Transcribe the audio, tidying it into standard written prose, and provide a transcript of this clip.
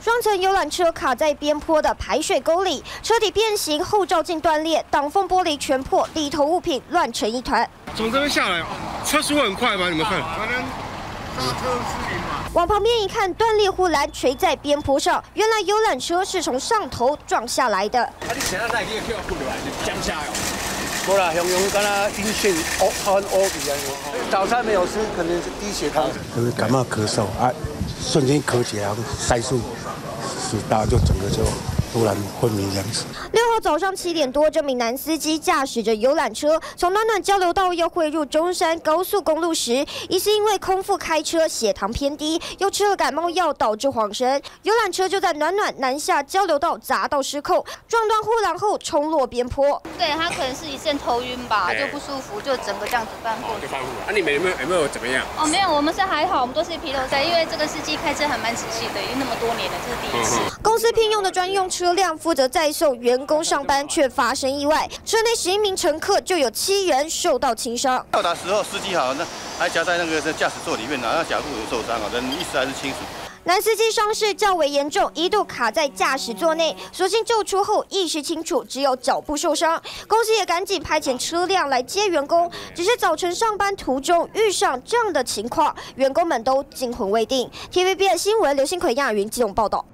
双层游览车卡在边坡的排水沟里，车体变形，后照镜断裂，挡风玻璃全破，里头物品乱成一团。从这边下来，车速会很快吗？你们看，可能刹车失灵嘛。往旁边一看，断裂护栏垂在边坡上，原来游览车是从上头撞下来的。你现在那你跳过来，你降下来。 无啦，用敢若晕眩、很乌鼻啊。早餐没有吃，可能是低血糖，就是感冒咳嗽啊，瞬间咳起来，塞住，是大就整个就突然昏迷这样子。6号早上7点多，这名男司机驾驶着游览车从暖暖交流道要汇入中山高速公路时，疑似因为空腹开车，血糖偏低，又吃了感冒药导致晃神，游览车就在暖暖南下交流道砸到失控，撞断护栏后冲落边坡。对他可能是一阵头晕吧，就不舒服，就整个这样子翻过去。就翻过来。你们有没有怎么样？哦，没有，我们是还好，我们都是疲劳在，因为这个司机开车还蛮仔细的，因为那么多年了，这是第一次。公司聘用的专用车辆负责载送员工上班，却发生意外，车内11名乘客就有7人受到轻伤。到达时候，司机好，那还夹在那个驾驶座里面，那脚部有受伤啊，人意识还是清楚。 男司机伤势较为严重，一度卡在驾驶座内，所幸救出后意识清楚，只有脚部受伤。公司也赶紧派遣车辆来接员工，只是早晨上班途中遇上这样的情况，员工们都惊魂未定。TVBS 新闻刘新奎、亚云基隆报道。